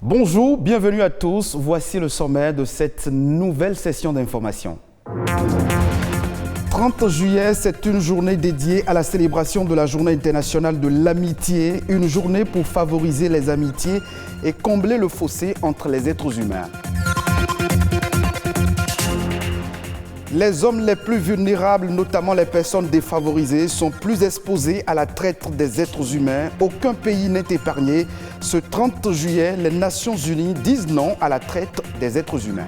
Bonjour, bienvenue à tous. Voici le sommaire de cette nouvelle session d'information. 30 juillet, c'est une journée dédiée à la célébration de la Journée internationale de l'amitié, une journée pour favoriser les amitiés et combler le fossé entre les êtres humains. Les hommes les plus vulnérables, notamment les personnes défavorisées, sont plus exposés à la traite des êtres humains. Aucun pays n'est épargné. Ce 30 juillet, les Nations Unies disent non à la traite des êtres humains.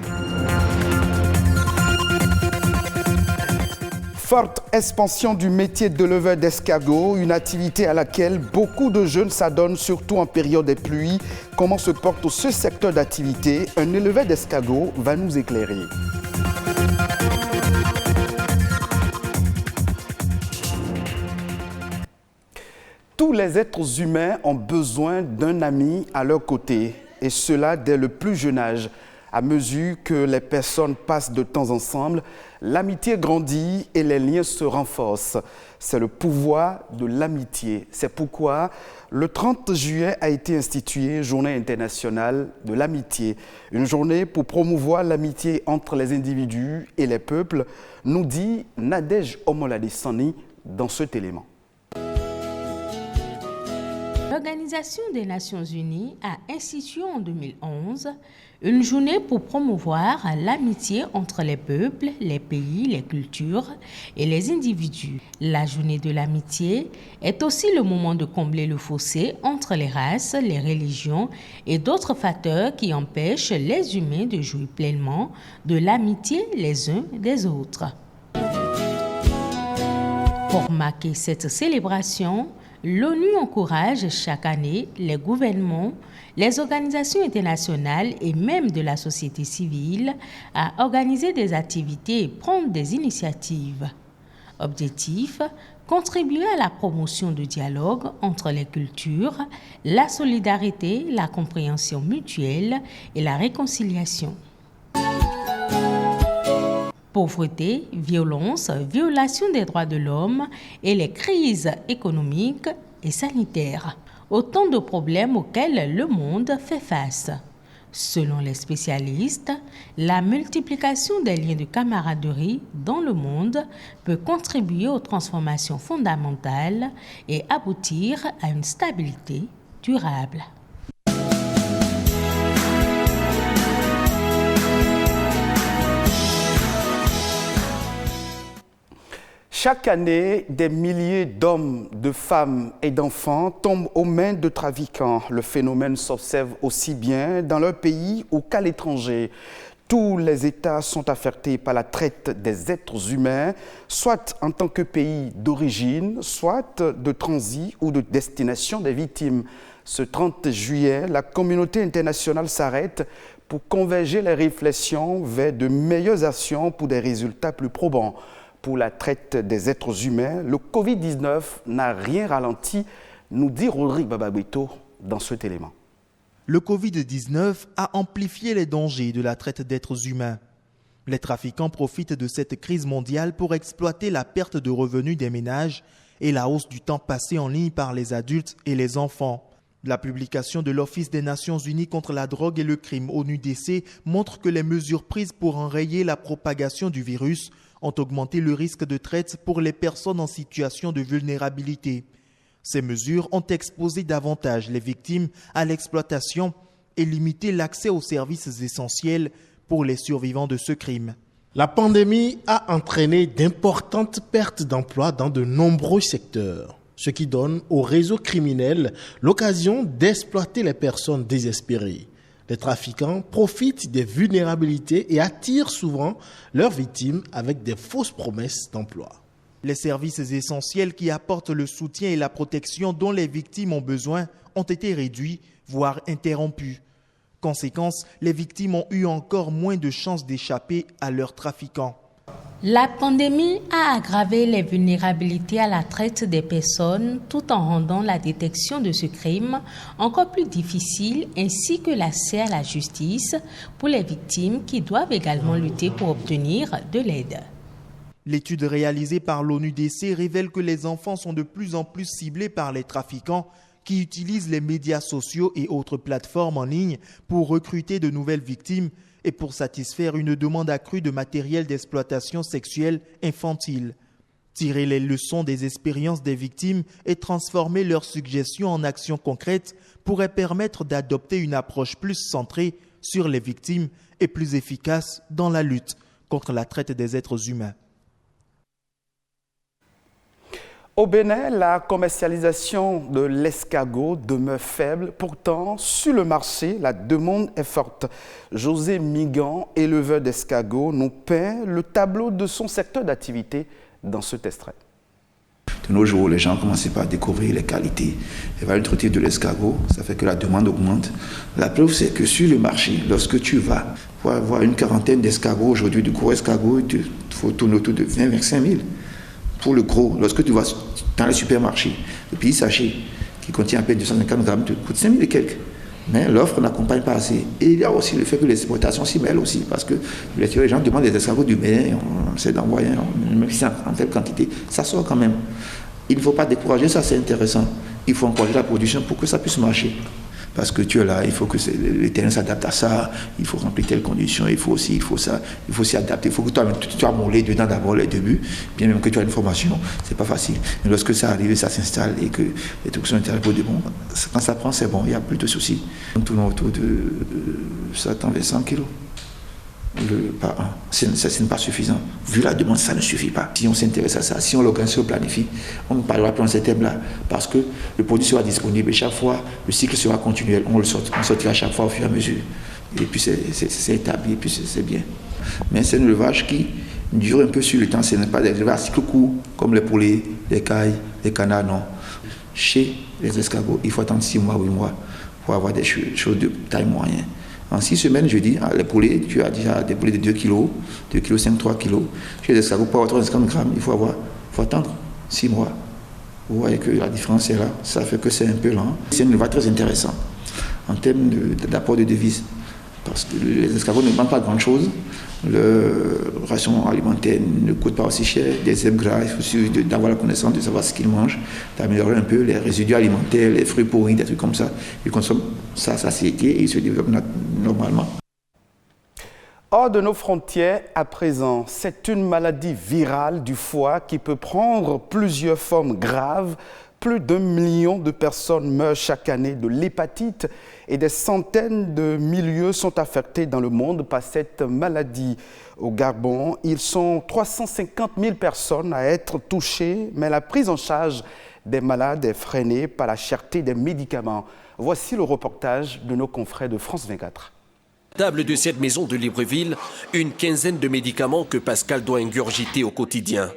Forte expansion du métier d'éleveur d'escargots, une activité à laquelle beaucoup de jeunes s'adonnent, surtout en période des pluies. Comment se porte ce secteur d'activité? Un éleveur d'escargots va nous éclairer. Tous les êtres humains ont besoin d'un ami à leur côté, et cela dès le plus jeune âge. À mesure que les personnes passent de temps ensemble, l'amitié grandit et les liens se renforcent. C'est le pouvoir de l'amitié. C'est pourquoi le 30 juillet a été institué Journée internationale de l'amitié. Une journée pour promouvoir l'amitié entre les individus et les peuples, nous dit Nadège Omoladesani dans cet élément. L'Organisation des Nations Unies a institué en 2011 une journée pour promouvoir l'amitié entre les peuples, les pays, les cultures et les individus. La journée de l'amitié est aussi le moment de combler le fossé entre les races, les religions et d'autres facteurs qui empêchent les humains de jouir pleinement de l'amitié les uns des autres. Pour marquer cette célébration, l'ONU encourage chaque année les gouvernements, les organisations internationales et même de la société civile à organiser des activités et prendre des initiatives. Objectif, contribuer à la promotion du dialogue entre les cultures, la solidarité, la compréhension mutuelle et la réconciliation. Pauvreté, violence, violation des droits de l'homme et les crises économiques et sanitaires. Autant de problèmes auxquels le monde fait face. Selon les spécialistes, la multiplication des liens de camaraderie dans le monde peut contribuer aux transformations fondamentales et aboutir à une stabilité durable. Chaque année, des milliers d'hommes, de femmes et d'enfants tombent aux mains de trafiquants. Le phénomène s'observe aussi bien dans leur pays ou qu'à l'étranger. Tous les États sont affectés par la traite des êtres humains, soit en tant que pays d'origine, soit de transit ou de destination des victimes. Ce 30 juillet, la communauté internationale s'arrête pour converger les réflexions vers de meilleures actions pour des résultats plus probants. Pour la traite des êtres humains, le Covid-19 n'a rien ralenti, nous dit Rodrigue Bababito dans cet élément. Le Covid-19 a amplifié les dangers de la traite d'êtres humains. Les trafiquants profitent de cette crise mondiale pour exploiter la perte de revenus des ménages et la hausse du temps passé en ligne par les adultes et les enfants. La publication de l'Office des Nations Unies contre la drogue et le crime, ONUDC, montre que les mesures prises pour enrayer la propagation du virus ont augmenté le risque de traite pour les personnes en situation de vulnérabilité. Ces mesures ont exposé davantage les victimes à l'exploitation et limité l'accès aux services essentiels pour les survivants de ce crime. La pandémie a entraîné d'importantes pertes d'emplois dans de nombreux secteurs, ce qui donne aux réseaux criminels l'occasion d'exploiter les personnes désespérées. Les trafiquants profitent des vulnérabilités et attirent souvent leurs victimes avec des fausses promesses d'emploi. Les services essentiels qui apportent le soutien et la protection dont les victimes ont besoin ont été réduits, voire interrompus. Conséquence, les victimes ont eu encore moins de chances d'échapper à leurs trafiquants. La pandémie a aggravé les vulnérabilités à la traite des personnes tout en rendant la détection de ce crime encore plus difficile ainsi que l'accès à la justice pour les victimes qui doivent également lutter pour obtenir de l'aide. L'étude réalisée par l'ONUDC révèle que les enfants sont de plus en plus ciblés par les trafiquants qui utilisent les médias sociaux et autres plateformes en ligne pour recruter de nouvelles victimes et pour satisfaire une demande accrue de matériel d'exploitation sexuelle infantile. Tirer les leçons des expériences des victimes et transformer leurs suggestions en actions concrètes pourrait permettre d'adopter une approche plus centrée sur les victimes et plus efficace dans la lutte contre la traite des êtres humains. Au Bénin, la commercialisation de l'escargot demeure faible. Pourtant, sur le marché, la demande est forte. José Migan, éleveur d'escargots, nous peint le tableau de son secteur d'activité dans cet extrait. De nos jours, les gens commencent par découvrir les qualités et valeurs nutritives de l'escargot. Ça fait que la demande augmente. La preuve, c'est que sur le marché, lorsque tu vas pour avoir une quarantaine d'escargots, aujourd'hui, de gros escargots, il faut tourner autour de 20-25 000. Pour le gros, lorsque tu vas dans les supermarchés, le petit sachet qui contient à peine 250 grammes te coûte 5 000 et quelques. Mais l'offre n'accompagne pas assez. Et il y a aussi le fait que les exportations s'y mêlent aussi, parce que les gens demandent des escargots du Bénin, on essaie d'envoyer, même si c'est en telle quantité, ça sort quand même. Il ne faut pas décourager, ça c'est intéressant. Il faut encourager la production pour que ça puisse marcher. Parce que tu es là, il faut que les terrains s'adaptent à ça, il faut remplir telles conditions, il faut s'y adapter. Il faut que toi-même, tu as moulé dedans d'abord les débuts, bien même que tu as une formation, c'est pas facile. Mais lorsque ça arrive, ça s'installe et que les trucs sont intéressants pour des bons, quand ça prend, c'est bon, il n'y a plus de soucis. On tourne autour de 100 kilos. Par an. Ce n'est pas suffisant. Vu la demande, ça ne suffit pas. Si on s'intéresse à ça, si on l'organise, on planifie, on ne parlera plus dans ces thèmes-là. Parce que le produit sera disponible et chaque fois, le cycle sera continuel. On sortira chaque fois au fur et à mesure. Et puis c'est établi, et puis c'est bien. Mais c'est un élevage qui dure un peu sur le temps. Ce n'est pas des élevages à cycle court, comme les poulets, les cailles, les canards, non. Chez les escargots, il faut attendre 6 mois, 8 mois pour avoir des choses de taille moyenne. En 6 semaines, je dis, les poulets, tu as déjà des poulets de 2 kg, 2 kg 5, 3 kg. Chez les escargots, pour avoir 350 grammes, il faut attendre 6 mois. Vous voyez que la différence est là. Ça fait que c'est un peu lent. C'est un élevage très intéressant en termes d'apport de devises. Parce que les escargots ne demandent pas grand-chose. Leur ration alimentaire ne coûte pas aussi cher. Des herbes gras, il faut d'avoir la connaissance, de savoir ce qu'ils mangent, d'améliorer un peu les résidus alimentaires, les fruits pourris, des trucs comme ça. Ils consomment ça à satiété et ils se développent normalement. Hors de nos frontières, à présent, c'est une maladie virale du foie qui peut prendre plusieurs formes graves. Plus d'1 million de personnes meurent chaque année de l'hépatite et des centaines de milliers sont affectés dans le monde par cette maladie. Au Gabon, ils sont 350 000 personnes à être touchées, mais la prise en charge des malades est freinée par la cherté des médicaments. Voici le reportage de nos confrères de France 24. Table de cette maison de Libreville, une quinzaine de médicaments que Pascal doit ingurgiter au quotidien.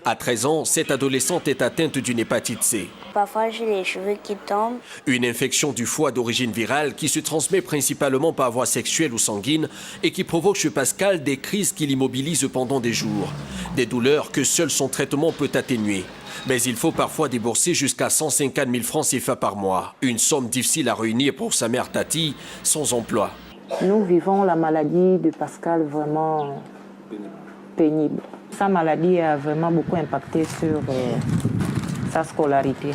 À 13 ans, cette adolescente est atteinte d'une hépatite C. Parfois, j'ai les cheveux qui tombent. Une infection du foie d'origine virale qui se transmet principalement par voie sexuelle ou sanguine et qui provoque chez Pascal des crises qui l'immobilisent pendant des jours. Des douleurs que seul son traitement peut atténuer. Mais il faut parfois débourser jusqu'à 150 000 francs CFA par mois. Une somme difficile à réunir pour sa mère Tati, sans emploi. Nous vivons la maladie de Pascal vraiment pénible. Sa maladie a vraiment beaucoup impacté sur sa scolarité.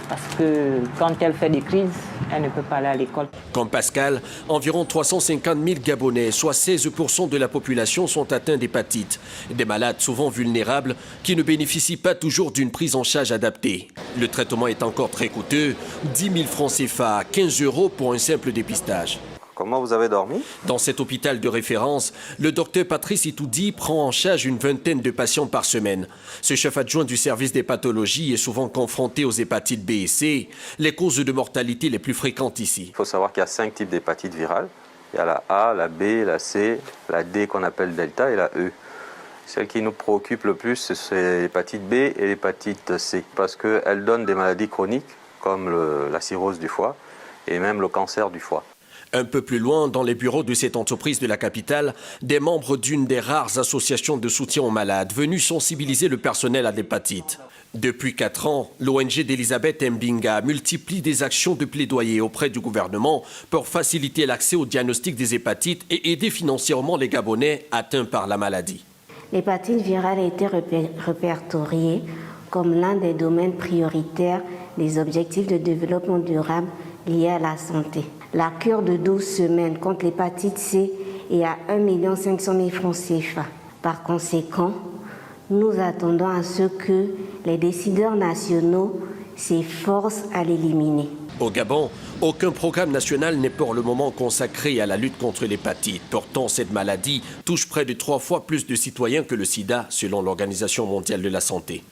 Parce que quand elle fait des crises, elle ne peut pas aller à l'école. Comme Pascal, environ 350 000 Gabonais, soit 16% de la population, sont atteints d'hépatite. Des malades souvent vulnérables qui ne bénéficient pas toujours d'une prise en charge adaptée. Le traitement est encore très coûteux, 10 000 francs CFA, 15 € pour un simple dépistage. Comment vous avez dormi? Dans cet hôpital de référence, le docteur Patrice Itoudi prend en charge une vingtaine de patients par semaine. Ce chef adjoint du service des pathologies est souvent confronté aux hépatites B et C, les causes de mortalité les plus fréquentes ici. Il faut savoir qu'il y a 5 types d'hépatites virales. Il y a la A, la B, la C, la D qu'on appelle delta et la E. Celle qui nous préoccupe le plus, c'est l'hépatite B et l'hépatite C, parce qu'elles donnent des maladies chroniques comme la cirrhose du foie et même le cancer du foie. Un peu plus loin, dans les bureaux de cette entreprise de la capitale, des membres d'une des rares associations de soutien aux malades venus sensibiliser le personnel à l'hépatite. Depuis 4 ans, l'ONG d'Elisabeth Mbinga multiplie des actions de plaidoyer auprès du gouvernement pour faciliter l'accès au diagnostic des hépatites et aider financièrement les Gabonais atteints par la maladie. L'hépatite virale a été répertoriée comme l'un des domaines prioritaires les objectifs de développement durable liés à la santé. La cure de 12 semaines contre l'hépatite C est à 1 500 000 francs CFA. Par conséquent, nous attendons à ce que les décideurs nationaux s'efforcent à l'éliminer. Au Gabon, aucun programme national n'est pour le moment consacré à la lutte contre l'hépatite. Pourtant, cette maladie touche près de 3 fois plus de citoyens que le sida, selon l'Organisation mondiale de la santé.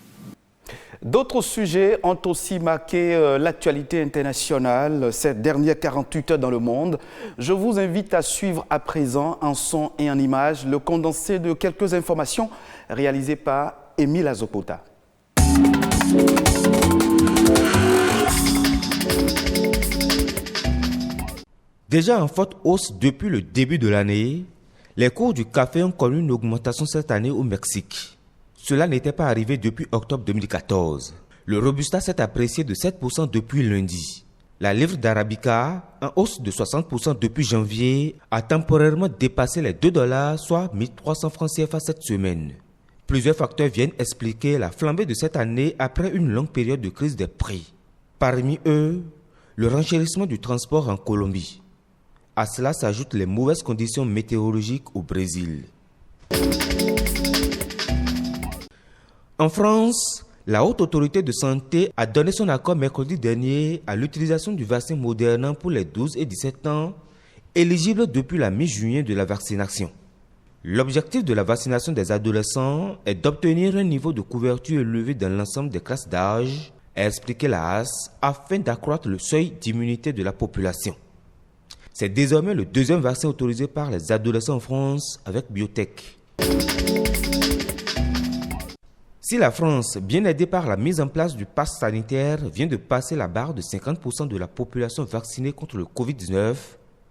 D'autres sujets ont aussi marqué l'actualité internationale ces dernières 48 heures dans le monde. Je vous invite à suivre à présent en son et en images le condensé de quelques informations réalisées par Émile Azopota. Déjà en forte hausse depuis le début de l'année, les cours du café ont connu une augmentation cette année au Mexique. Cela n'était pas arrivé depuis octobre 2014. Le Robusta s'est apprécié de 7% depuis lundi. La livre d'Arabica, en hausse de 60% depuis janvier, a temporairement dépassé les $2, soit 1300 francs CFA cette semaine. Plusieurs facteurs viennent expliquer la flambée de cette année après une longue période de crise des prix. Parmi eux, le renchérissement du transport en Colombie. À cela s'ajoutent les mauvaises conditions météorologiques au Brésil. En France, la Haute Autorité de Santé a donné son accord mercredi dernier à l'utilisation du vaccin Moderna pour les 12 et 17 ans, éligibles depuis la mi-juillet de la vaccination. L'objectif de la vaccination des adolescents est d'obtenir un niveau de couverture élevé dans l'ensemble des classes d'âge, a expliqué la HAS, afin d'accroître le seuil d'immunité de la population. C'est désormais le deuxième vaccin autorisé par les adolescents en France avec Biotech. Si la France, bien aidée par la mise en place du pass sanitaire, vient de passer la barre de 50% de la population vaccinée contre le Covid-19,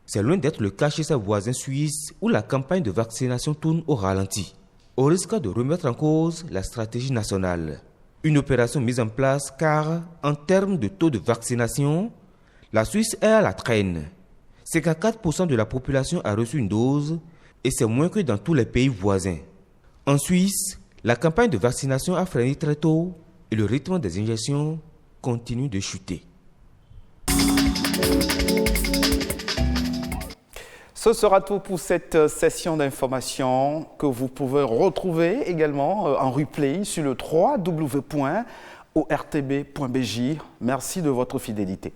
c'est loin d'être le cas chez ses voisins suisses où la campagne de vaccination tourne au ralenti, au risque de remettre en cause la stratégie nationale. Une opération mise en place car, en termes de taux de vaccination, la Suisse est à la traîne. 54% de la population a reçu une dose et c'est moins que dans tous les pays voisins. En Suisse, la campagne de vaccination a freiné très tôt et le rythme des injections continue de chuter. Ce sera tout pour cette session d'information que vous pouvez retrouver également en replay sur le www.ortb.bj. Merci de votre fidélité.